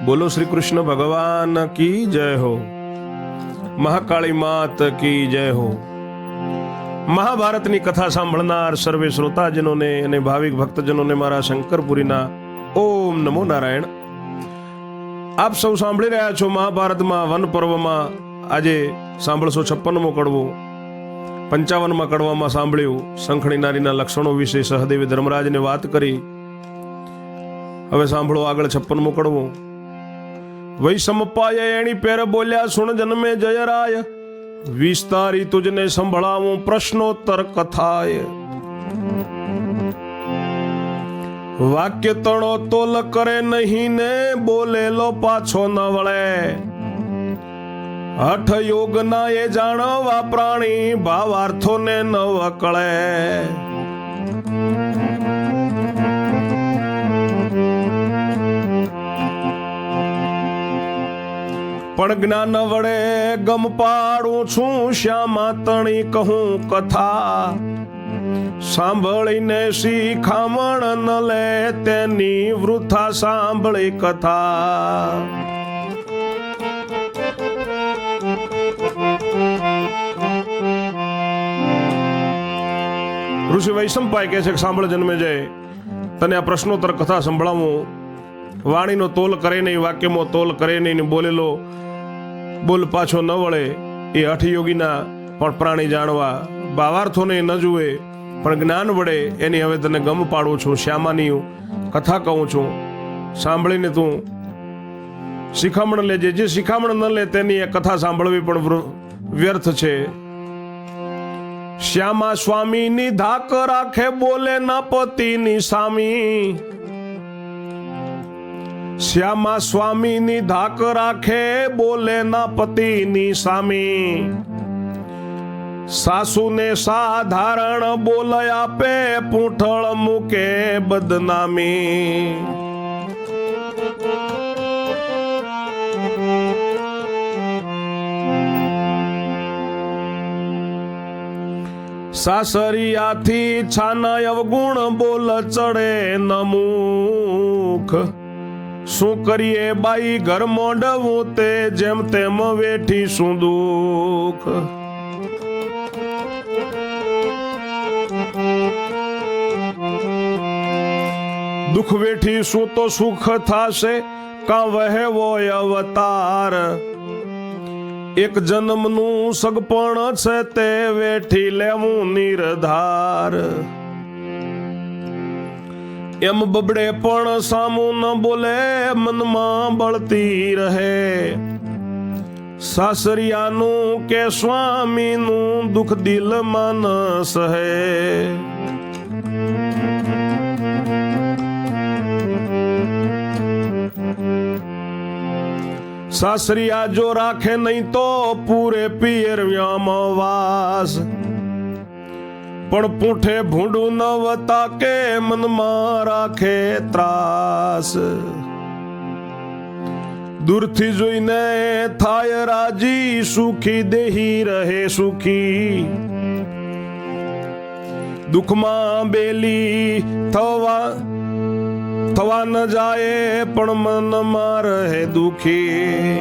બોલો શ્રી કૃષ્ણ ભગવાન કી જય હો, મહાકાળી માત કી જય હો। મહાભારતની કથા સાંભળનાર સર્વે શ્રોતાજનોને અને ભાવિક ભક્તજનોને મારા શંકરપુરીના ઓમ નમો નારાયણ। આપ સૌ સાંભળી રહ્યા છો મહાભારતમાં વન પર્વમાં આજે સાંભળશો 56મો કડવો। 55માં કડવામાં સાંભળ્યું શંખણી નારીના લક્ષણો વિશે સહદેવે ધર્મરાજને વાત કરી। હવે સાંભળો આગળ 56મો કડવો। વૈષમપાય એણી પેર બોલ્યા સુણ જન્મે જયરાય, વિસ્તારી તુજને સંભળાવું પ્રશ્નોત્તર કથાય। વાક્ય તણો તોલ કરે નહીં ને બોલેલો પાછો ન વળે, હઠ યોગ ના એ જાણવા પ્રાણી ભાવાર્થો ને ન વકળે। પણ જ્ઞાન વડે ગમ પાડું છું શ્યામા તણી કહું કથા, સાંભળીને શીખામણ ન લે તેની વૃથા સાંભળી કથા। ઋષિ વૈષમપાય કહે છે કે સાંભળ જન્મે જય, તને આ પ્રશ્નોત્તર કથા સંભળાવું। વાણીનો તોલ કરે નહીં, વાક્યમાં તોલ કરે નહીં, બોલેલો બોલ પાછો ન વળે એ હઠયોગીના પણ પ્રાણી જાણવા, ભાવાર્થોને ન જુએ પણ જ્ઞાન વડે એની હવે તને ગમ પાડું છું, શ્યામાની કથા કહું છું, સાંભળીને તું શિખામણ લેજે। જે શિખામણ ન લે તેની એ કથા સાંભળવી પણ વ્યર્થ છે। શ્યામા સ્વામીની ધાક રાખે બોલે ના પતિની સામી, શ્યામા સ્વામીની ધાક રાખે બોલે ના પતિની સામી, સાસુને સાધારણ બોલ આપે પૂંઠળ મૂકે બદનામી। સાસરિયાથી છાના અવગુણ બોલ ચડે ન મુખ, શું કરીએ બાઈ ઘર મોઢવું તે જેમ તેમ વેઠી શું દુઃખ। દુઃખ વેઠી શું તો સુખ થાશે, કા વહેવો અવતાર, એક જન્મનું સગપણ છે તે વેઠી લેવું નિર્ધાર। એમ બબડે પણ સામું ન બોલે મનમાં બળતી રહે, સાસરિયાનું કે સ્વામીનું દુઃખ દિલમાં ન સહે। સાસરિયા જો રાખે નહીં તો પૂરે પિયર વાસ, પણ પૂંઠે ભૂંડું ન વતા કે મનમાં રાખે ત્રાસ। દૂરથી જોઈને થાય રાજી, સુખી દેહી રહે સુખી, દુઃખમાં બેલી થવા ન જાય પણ મનમાં રહે દુખી।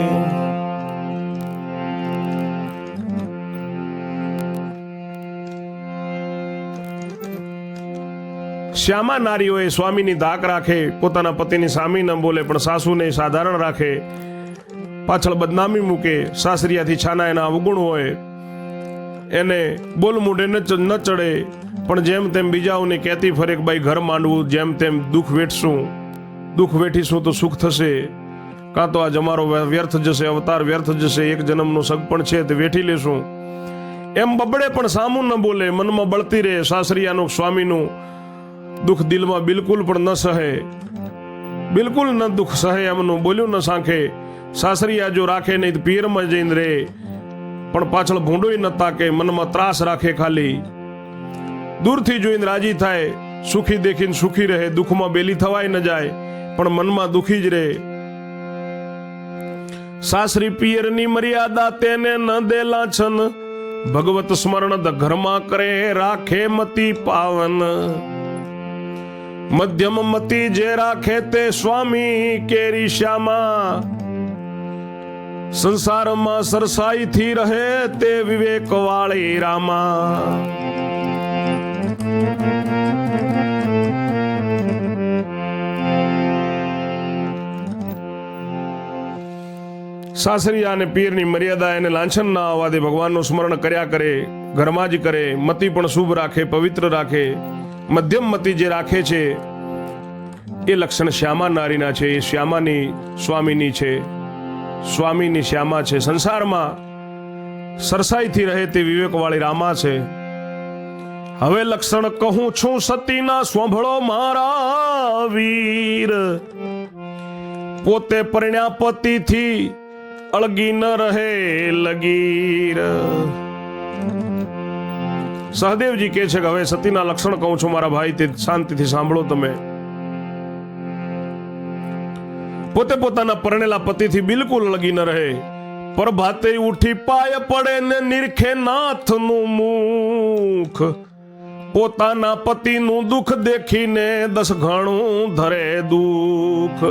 શ્યામા નારીઓએ સ્વામીની ધાક રાખે, પોતાના પતિની સામી ન બોલે પણ સાસુને સાધારણ રાખે, પાછળ બદનામી મૂકે, સાસરિયાથી છાના એના અવગુણ હોય એને બોલ મૂઢે ન ચડે પણ જેમ તેમ બીજાઓને કહેતી ફરે કે ભાઈ ઘર માંડવું, જેમ તેમ દુઃખ વેઠશું, દુઃખ વેઠીશું તો સુખ થશે, કાં તો આ જમારો વ્યર્થ જશે, અવતાર વ્યર્થ જશે, એક જન્મનો સગપણ છે તે વેઠી લેશું। એમ બબડે પણ સામું ન બોલે, મનમાં બળતી રહે, સાસરિયાનું સ્વામીનું દુઃખ દિલમાં બિલકુલ પણ ન સહે, બિલકુલ ન દુઃખ સહે, એમનું બોલ્યું ન સાંખે। સાસરિયા જો રાખે નહીં તો પિયરમાં જઈને રહે પણ પાછળ ભૂંડોય ન તાકે, મનમાં ત્રાસ રાખે ખાલી, દૂરથી જોઈને રાજી થાય, સુખી દેખીને સુખી રહે, દુઃખમાં બેલી થવાય ન જાય પણ મનમાં દુખી જ રહે। સાસરી પિયરની મર્યાદા તેને ન દેલા છન, ભગવત સ્મરણ ઘરમાં કરે રાખે મતી પાવન। મધ્યમ મતી જે રાખે તે સ્વામી કેરી શ્યામા, સંસારમાં સરસાઈથી રહે તે વિવેક વાળી રામા. સાસરિયા અને પીરની મર્યાદા એને લાંછન ના આવવા દે, ભગવાનનું સ્મરણ કર્યા કરે, ઘરમાં જ કરે, મતિ પણ શુભ રાખે, પવિત્ર રાખે. મધ્યમ મતિ જે રાખે છે એ લક્ષણ શ્યામા નારીના છે. એ શ્યામાની સ્વામીની છે, સ્વામીની શ્યામા છે. સંસારમાં સરસાઈથી રહે તે વિવેકવાળી રામા છે. હવે લક્ષણ કહું છું સતીના સાંભળો મારા વીર, પોતે પરણ્યા પતિથી અળગી ન રહે લગીર. સહદેવજી કહે છે કે હવે સતીના લક્ષણ કહું છું મારા ભાઈ, તે શાંતિથી સાંભળો તમે. પોતે પોતાના પરણેલા પતિથી બિલકુલ લગી ન રહે. પ્રભાતે ઉઠી પાય પડે ને નિરખે નાથનું મુખ, પોતાના પતિનું દુઃખ દેખીને 10 ગણું ધરે દુઃખ.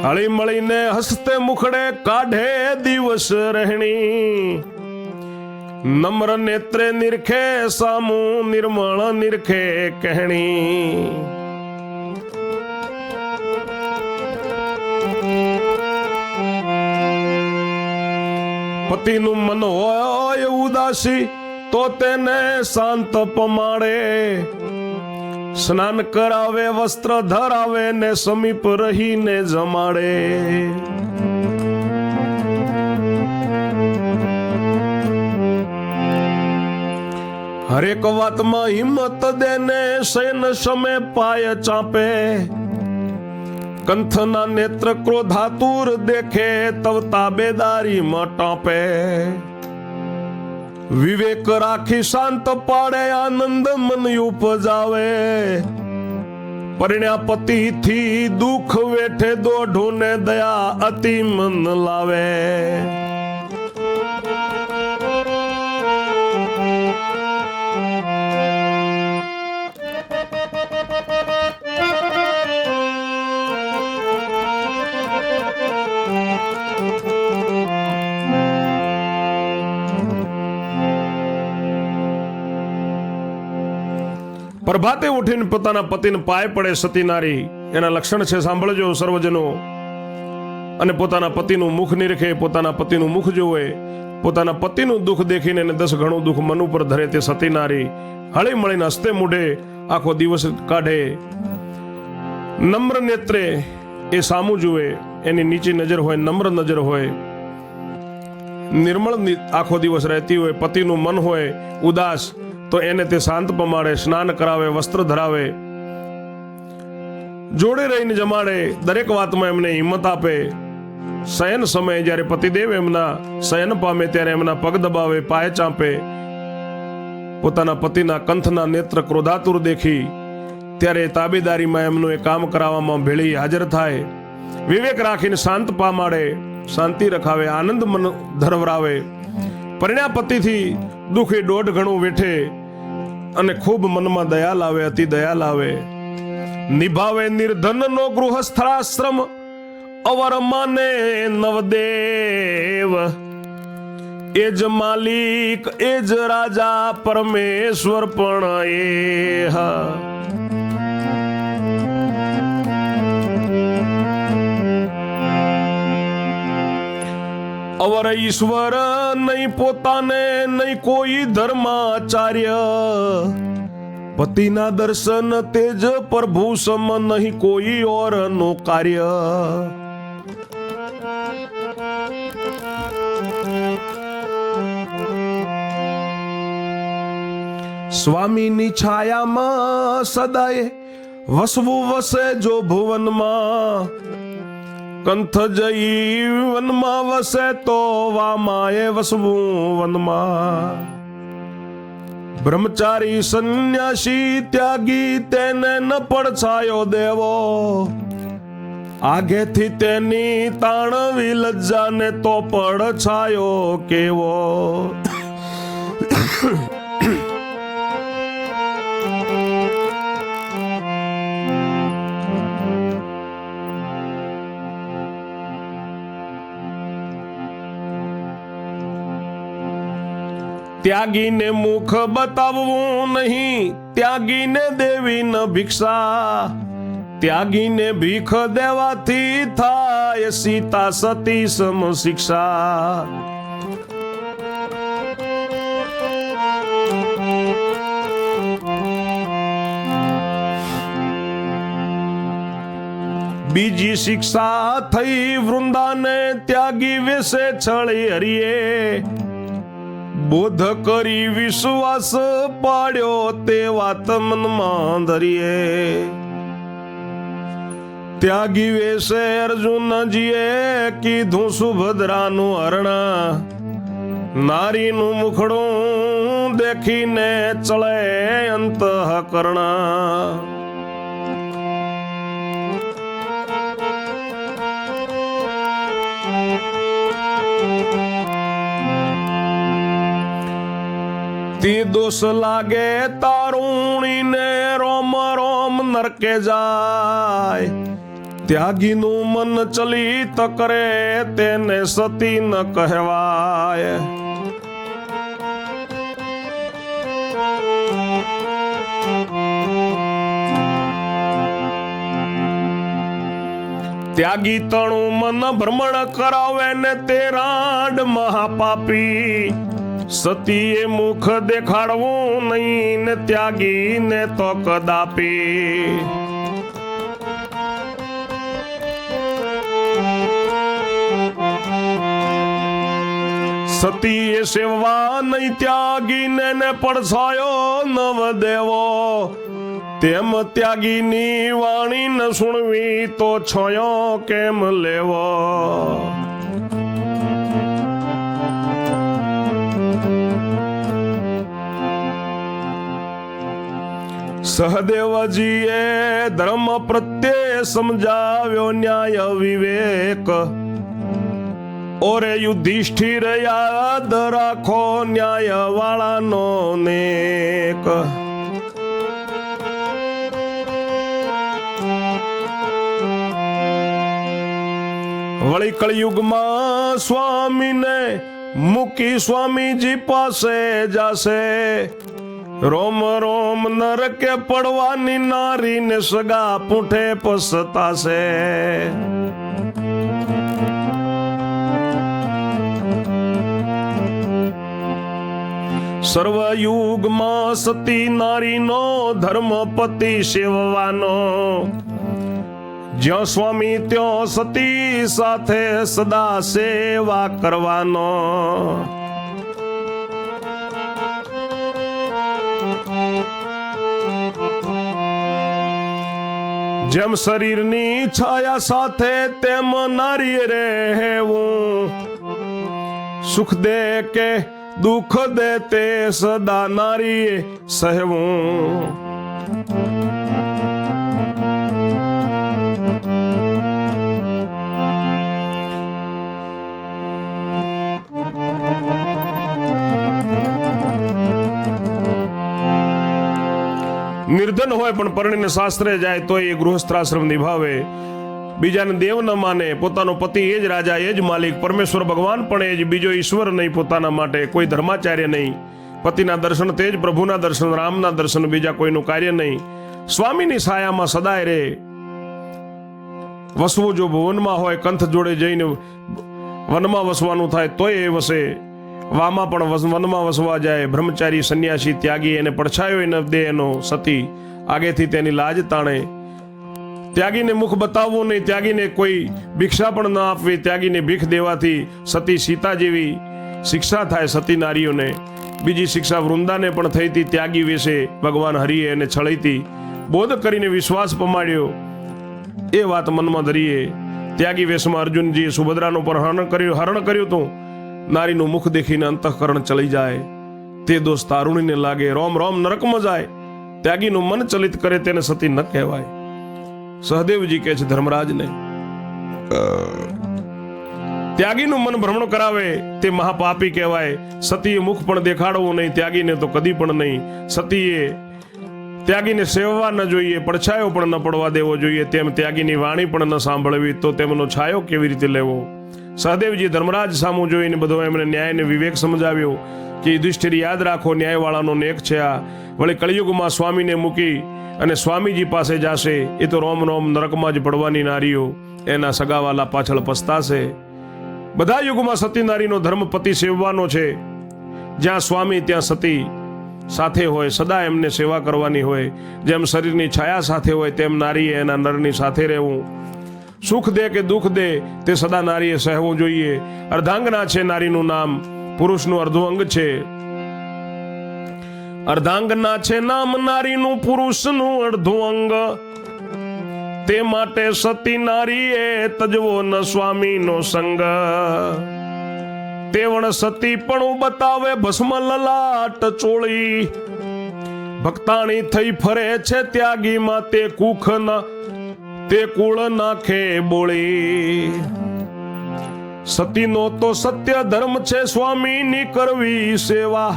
હળી મળીને હસતે મુખડે કાઢે દિવસ રહેણી, નમ્ર નેત્રે નિરખે સામું નિર્મળ નિરખે કહેણી. પતિનું મન હોય ઉદાસી તો તેને શાંત પમાડે, સ્નાન કરાવે વસ્ત્ર ધરાવે ને સમીપ રહીને જમાડે. હરેક વાતમાં હિંમત દેને સૈન સમે પાય ચાપે, કંથના નેત્ર ક્રોધાતુર દેખે તવ તાબેદારીમાં ટાંપે. વિવેક રાખી શાંત પાડે આનંદ મન ઉપજાવે, પરણ્યા પતિથી દુઃખ વેઠે દોઢું ને દયા અતિ મન લાવે. પ્રભાતે ઉઠીને પોતાના પતિને પાય પડે સતી નારી, એના લક્ષણ છે સાંભળજો સર્વજનો. અને પોતાના પતિનું મુખ નિરખે, પોતાના પતિનું મુખ જોવે, પોતાના પતિનું દુઃખ દેખીને 10 ગણું દુઃખ મન ઉપર ધરે તે સતી નારી. હળી મળીને હસ્તે મૂઢે આખો દિવસ કાઢે, નમ્ર નેત્રે એ સામું જુએ, એની નીચી નજર હોય, નમ્ર નજર હોય, નિર્મળ આખો દિવસ રહેતી હોય. પતિનું મન હોય ઉદાસ તો એને તે શાંત પમાડે, સ્નાન કરાવે, વસ્ત્ર ધરાવે, જોડે રહીને જમાડે, દરેક વાતમાં એમને હિંમત આપે. શયન સમયે જ્યારે પતિદેવ એમના શયન પામે ત્યારે એમના પગ દબાવે, પાય ચાંપે. પોતાના પતિના કંથના નેત્ર ક્રોધાતુર દેખી ત્યારે તાબેદારીમાં એમનું એ કામ કરાવવામાં ભેળી હાજર થાય. વિવેક રાખીને શાંત પામાડે, શાંતિ રખાવે, આનંદ મન ધરવરાવે. પરણ્યા પતિથી દુઃખ એ 1.5 ગણું વેઠે અને ખૂબ મનમાં દયા લાવે, અતિ દયા લાવે. નિભાવે નિર્ધન નો ગૃહસ્થાશ્રમ, અવર માને નવદેવ. એ જ માલિક એ જ રાજા પરમેશ્વર પણ એ. અવર ઈશ્વર નહીં પોતાને નહીં કોઈ ધર્માચાર્ય, પતિના દર્શન તેજ પ્રભુ સમ નહીં કોઈ ઓર નો કાર્ય. સ્વામીની છાયામાં સદાય વસવું વસે જો ભુવનમાં, કંથ જઈ વનમાં વસે તો વામાએ વસવું વનમાં. બ્રહ્મચારી સંન્યાસી ત્યાગી તેને ન પડછાયો દેવો, આગેથી તેની તાણવી લજ્જાને તો પડછાયો કેવો. ત્યાગીને મુખ બતાવવું નહીં, ત્યાગીને દેવી ન ભિક્ષા. ત્યાગીને ભીખ દેવાથી થાય સીતા સતી સમ શિક્ષા. બીજી શિક્ષા થઈ વૃંદાને, ત્યાગી વેશે છળી હરિયે. બોધ કરી વિશ્વાસ પાડ્યો તે વાત મનમાં ધરીએ. ત્યાગી વેશે અર્જુનજીએ કીધું સુભદ્રાનું હરણ. નારીનું મુખડું દેખીને ચળે અંતઃકરણ. તી દોષ લાગે તારુણીને, રોમ રોમ નરકે જાય. ત્યાગીનું મન ચલિત કરે તેને સતી ન કહેવાય. ત્યાગી તણું મન ભ્રમણ કરાવે ને તે રાડ મહાપાપી. સતીએ મુખ દેખાડવું નહીં ને ત્યાગીને તો કદાપી. સતીએ સેવા નહીં ત્યાગીને ને પડછાયો નવ દેવો. તેમ ત્યાગીની વાણી ન સુણવી તો છયો કેમ લેવો. સહદેવજીએ ધર્મ પ્રત્યે સમજાવ્યો ન્યાય વિવેક. ઓરે યુધિષ્ઠિર યાદ રાખો ન્યાય વાળાનો નેક. વળી કળિયુગમાં સ્વામીને મૂકી સ્વામીજી પાસે જાશે. રોમ રોમ નરકે પડવાની નારીને સગા પૂંઠે પસતાશે. સર્વયુગમાં સતી નારીનો ધર્મપતિ સેવવાનો. જ્યાં સ્વામી ત્યાં સતી સાથે સદા સેવા કરવાનો. જેમ શરીરની છાયા સાથે તેમ નારી રહેવું. સુખ દે કે દુઃખ દે તે સદા નારી સહેવું. નિર્ધન હોય પણ પરણીને શાસ્ત્રે જાય તો એ ગૃહસ્થાશ્રમ નિભાવે. બીજાને દેવ ન માને, પોતાનો પતિ એ જ રાજા, એ જ માલિક, પરમેશ્વર ભગવાન પણ એ જ, બીજો ઈશ્વર નહીં પોતાના માટે, કોઈ ધર્માચાર્ય નહીં. પતિના દર્શન તે જ પ્રભુના દર્શન, રામના દર્શન, બીજા કોઈનું કાર્ય નહીં. સ્વામીની છાયામાં સદાય રે. વસવું જો ભુવનમાં હોય, કંથ જોડે જઈને વનમાં વસવાનું થાય તોય એ વસે. વામાં પણ વનમાં વસવા જાય. બ્રહ્મચારી સંન્યાસી ત્યાગી એને પડછાયો ન દે એનો સતી, આગેથી તેની લાજ તાણે. ત્યાગીને મુખ બતાવવું નહીં, ત્યાગીને કોઈ ભિક્ષા પણ ન આપવી. ત્યાગીને ભીખ દેવાથી સતી સીતા જેવી શિક્ષા થાય સતી નારીઓને. બીજી શિક્ષા વૃંદાને પણ થઈ હતી. ત્યાગી વેશે ભગવાન હરિએ એને છળી હતી. બોધ કરીને વિશ્વાસ પમાડ્યો એ વાત મનમાં ધરીએ. ત્યાગી વેશમાં અર્જુનજીએ સુભદ્રાનું પર હરણ કર્યું હતું. નારીનું મુખ દેખીને અંતઃકરણ ચલી જાય. તે દોષ તારુણીને લાગે, રોમ રોમ નરકમાં જાય. ત્યાગીનું મન ચલિત કરે તેને સતી ન કહેવાય. સહદેવજી કહે છે ધર્મરાજને, ત્યાગીનું મન ભ્રમણ કરાવે તે મહાપાપી કહેવાય. સતીએ મુખ પણ દેખાડવું નહીં, ત્યાગીને તો કદી પણ નહીં. સતીએ ત્યાગીને સેવવા ન જોઈએ, પડછાયો પણ ન પડવા દેવો જોઈએ. તેમ ત્યાગીની વાણી પણ ન સાંભળવી, તો તેમનો છાયો કેવી રીતે લેવો? સહદેવજી ધર્મરાજ સામું જોઈને બધો એમને ન્યાય ને વિવેક સમજાવ્યો કે યુધિષ્ઠિર યાદ રાખો, ન્યાયવાળાનો નેક છે આ. વળી કળિયુગમાં સ્વામીને મૂકી અને સ્વામીજી પાસે જાશે, એ તો રોમ રોમ નરકમાં જ પડવાની નારીઓ એના સગાવાલા પાછળ પસ્તાશે. બધા યુગમાં સતી નારીનો ધર્મ પતિ સેવવાનો છે. જ્યાં સ્વામી ત્યાં સતી સાથે હોય, સદા એમને સેવા કરવાની હોય. જેમ શરીરની છાયા સાથે હોય તેમ નારીએ એના નરની સાથે રહેવું. સુખ દે કે દુઃખ દે તે સદા નારીએ સહેવું જોઈએ. અર્ધાંગના છે નારીનું નામ, પુરુષનું અર્ધું અંગ છે. અર્ધાંગના છે નામ નારીનું, પુરુષનું અડધું અંગ. તે માટે સતી નારીએ તજવો ન સ્વામીનો સંગ. તેવણ સતી પણ બતાવે ભસ્મ લલાટ ચોળી. ભક્તાણી થઈ ફરે છે ત્યાગીમાં તે કુખ ના તે કુળ નાખે બોળી. સતીનો તો સત્ય ધર્મ છે સ્વામીની કરવી સેવા.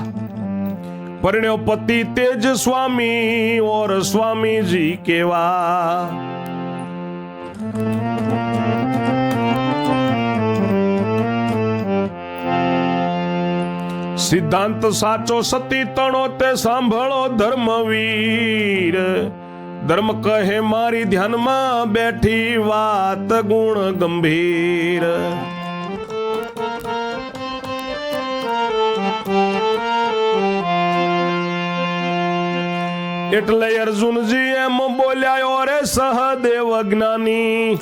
પરણ્યો પતિ તેજ સ્વામી ઓર સ્વામીજી કેવા. સિદ્ધાંત સાચો સતી તણો તે સાંભળો ધર્મવીર. ધર્મ કહે મારી ધ્યાનમાં બેઠી વાત ગુણ ગંભીર. એટલે અર્જુનજી એમ બોલ્યા રે સહદેવ જ્ઞાની.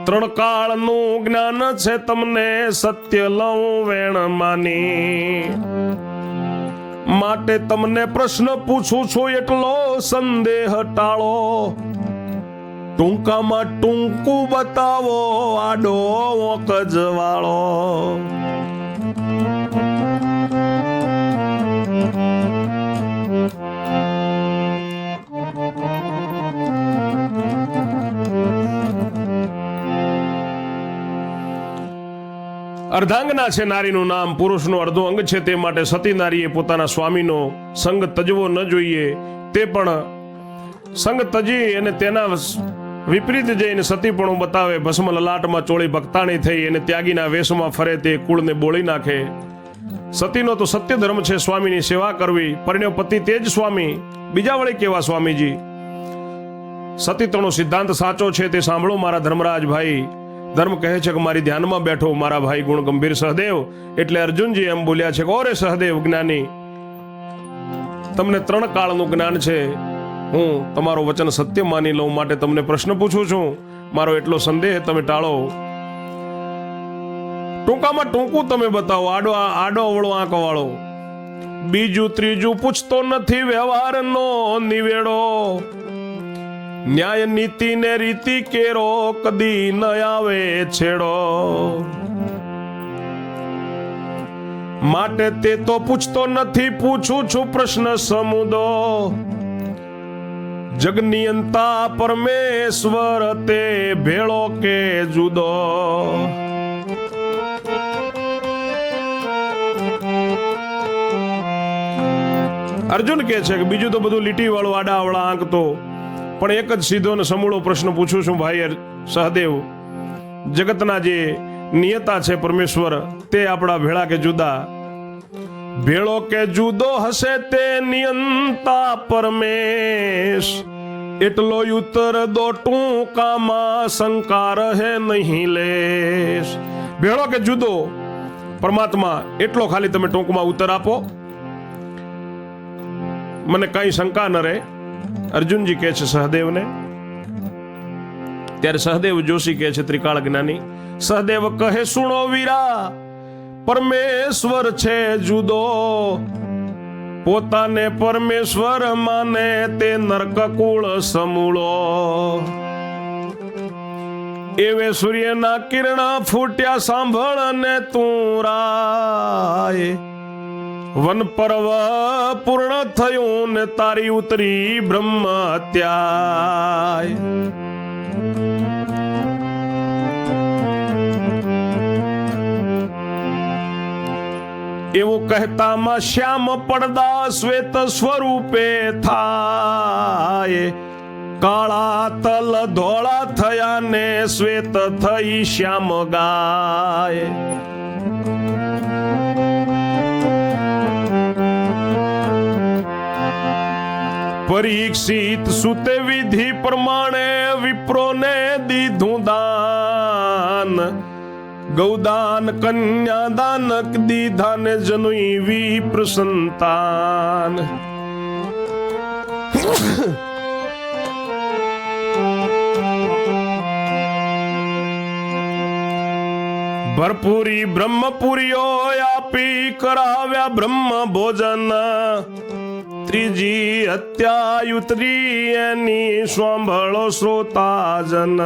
ત્રણ કાળનું જ્ઞાન છે તમને સત્ય લઉં વેણ માની. માટે તમને પ્રશ્ન પૂછું છું એટલો સંદેહ ટાળો. ટૂંકામાં ટૂંકું બતાવો આડો વોક જવાળો. અર્ધાંગના છે નારીનું નામ, પુરુષનું અડધું અંગ છે. તે માટે સતી નારીએ પોતાના સ્વામીનો સંગ તજવો ન જોઈએ. તે પણ સંગ તજી અને તેના વિપરીત જઈને સતીપણું બતાવે. ભસ્મ લલાટમાં ચોળી ભક્તાણી થઈ અને ત્યાગીના વેશમાં ફરે તે કુળને બોળી નાખે. સતીનો તો સત્ય ધર્મ છે સ્વામીની સેવા કરવી. પરણ્યો પતિ તે જ સ્વામી, બીજા વળી કેવા સ્વામીજી. સતીતણો સિદ્ધાંત સાચો છે તે સાંભળો મારા ધર્મરાજ ભાઈ. ધર્મ કહે છે કે મારી ધ્યાનમાં બેઠો મારા ભાઈ ગુણ ગંભીર સહદેવ. એટલે અર્જુનજી એમ બોલ્યા છે કે ઓરે સહદેવ જ્ઞાની, તમને ત્રણ કાળનું જ્ઞાન છે. હું તમારો વચન સત્ય માની લઉં માટે તમને પ્રશ્ન પૂછું છું. મારો એટલો સંદેહ તમે ટાળો. ટૂંકામાં ટૂંકું તમે બતાવો, આડો અવળો આંક વાળો. બીજું ત્રીજું પૂછતો નથી વ્યવહારનો નિવેડો. ન્યાય નીતિ ને રીતિ કેરો કદી ન આવે છેડો. માટે તે તો પૂછતો નથી, પૂછું છું પ્રશ્ન સમુદો. જગનિયંતા પરમેશ્વર તે ભેળો કે જુદો. અર્જુન કહે છે કે બીજું તો બધું લીટી વાળું આડા અવળા આંક તો, પણ એક જ સીધો ને સમૂળો પ્રશ્ન પૂછું છું ભાઈ સહદેવ. જગતના જે નિયતા છે પરમેશ્વર તે આપણા ભેળા કે જુદા. ભેળો કે જુદો હશે તે નિયંતા પરમેશ. એટલો ઉત્તર દો ટૂંકામાં શંકા રહે નહીં લેશ. ભેળો કે જુદો પરમાત્મા એટલો ખાલી તમે ટૂંકમાં ઉત્તર આપો, મને કઈ શંકા ન રહે. અર્જુનજી કહે છે સહદેવને. ત્યારે સહદેવ જોશી કહે છે ત્રિકાળ જ્ઞાની. સહદેવ કહે સુણો વીરા, પરમેશ્વર છે જુદો. પોતાને પરમેશ્વર માને તે નરક કુળ સમૂળો. એવે સૂર્યના કિરણ ફૂટ્યા સાંભળ ને તું રાય. વન પર્વ પૂર્ણ થયું ને તારી ઉતરી બ્રહ્મ હત્યા. એવું કહેતામાં શ્યામ પડદા શ્વેત સ્વરૂપે થાય, કાળા તલ ધોળા થયા ને શ્વેત થઈ શ્યામ ગાય. પરીક્ષિત સુતે વિધિ પ્રમાણે વિપ્રોને દીધું દાન, ગૌદાન કન્યાદાન દીધા ને જનુઈ વિપ્ર સંતાન. ભરપૂરી બ્રહ્મપુરીઓ આપી કરાવ્યા બ્રહ્મ ભોજન, ત્રીજી હત્યા યુતરી એની સાંભળો શ્રોતાજન.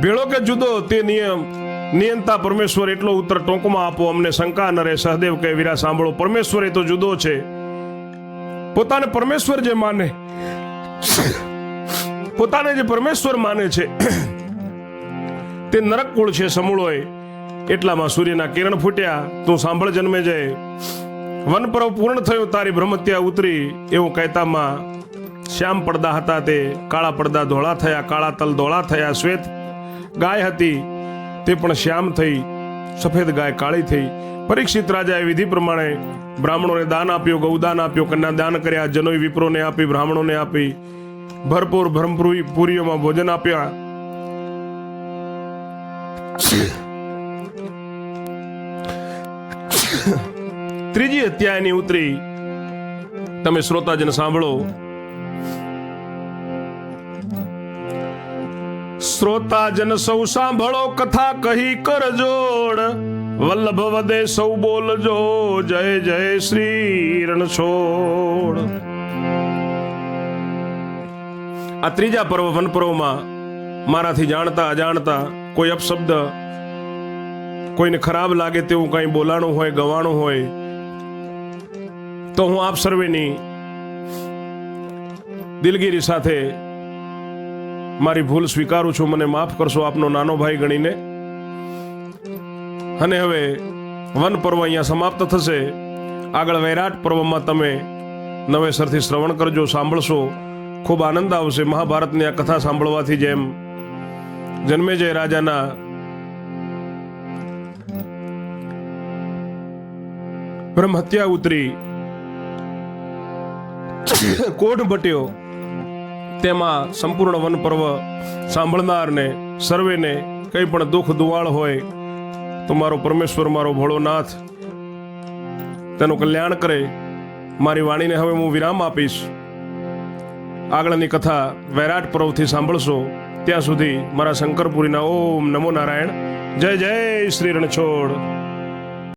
ભેળો કે જુદો તે નિયંતા પરમેશ્વર એટલો ઉત્તર ટોંકમાં આપો, અમને શંકા ન રહે. સહદેવ કહે વીરા સાંભળો, પરમેશ્વર એ તો જુદો છે. પોતાને પરમેશ્વર જે માને, પોતાને જે પરમેશ્વર માને છે તે નરક કુળ છે સમૂળોય. એટલામાં સૂર્યના કિરણ ફૂટ્યા, તું સાંભળ જન્મે જાય. વન પર્વ પૂર્ણ થયું, તારી બ્રહ્મત્યા ઉતરી. એવું કહેતામાં શ્યામ પડદા હતા તે કાળા પડદા ધોળા થયા, કાળા તલ ધોળા થયા. શ્વેત ગાય હતી તે પણ શ્યામ થઈ, સફેદ ગાય કાળી થઈ. પરીક્ષિત રાજાએ વિધિ પ્રમાણે બ્રાહ્મણોને દાન આપ્યું, ગૌદાન આપ્યું, કન્યાદાન કર્યા, જનોઈ વિપ્રોને આપી, બ્રાહ્મણોને આપી, ભરપૂર બ્રહ્મપુરીઓમાં ભોજન આપ્યા. ત્રીજી હત્યા એની ઉતરી. તમે શ્રોતાજન સાંભળો. શ્રોતાજન સૌ સાંભળો, કથા કહી કર જોડ, વલ્લભ વદે સૌ બોલજો, જય જય શ્રી રણછોડ. આ ત્રીજા પર્વ વન પર્વમાં મારાથી જાણતા અજાણતા કોઈ અપશબ્દ, કોઈને ખરાબ લાગે તેવું કંઈ બોલાણું હોય, ગવાણું હોય તો હું આપ સર્વેની દિલગીરી સાથે મારી ભૂલ સ્વીકારું છું. મને માફ કરશો આપનો નાનો ભાઈ ગણીને. અને હવે વન પર્વ અહીંયા સમાપ્ત થશે. આગળ વૈરાટ પર્વમાં તમે નવેસરથી શ્રવણ કરજો, સાંભળશો, ખૂબ આનંદ આવશે. મહાભારતની આ કથા સાંભળવાથી જેમ જન્મેજય રાજાના બ્રહ્મહત્યા ઉતરી, કોઢ બટ્યો, તેમાં સંપૂર્ણ વન પર્વ સાંભળનારને સર્વેને કંઈ પણ દુઃખ દુવાળ હોય તો મારો પરમેશ્વર, મારો ભોળોનાથ તેનું કલ્યાણ કરે. મારી વાણીને હવે હું વિરામ આપીશ. આગળની કથા વૈરાટ પર્વથી સાંભળશો. ત્યાં સુધી મારા શંકરપુરીના ઓમ નમો નારાયણ. જય જય શ્રી રણછોડ.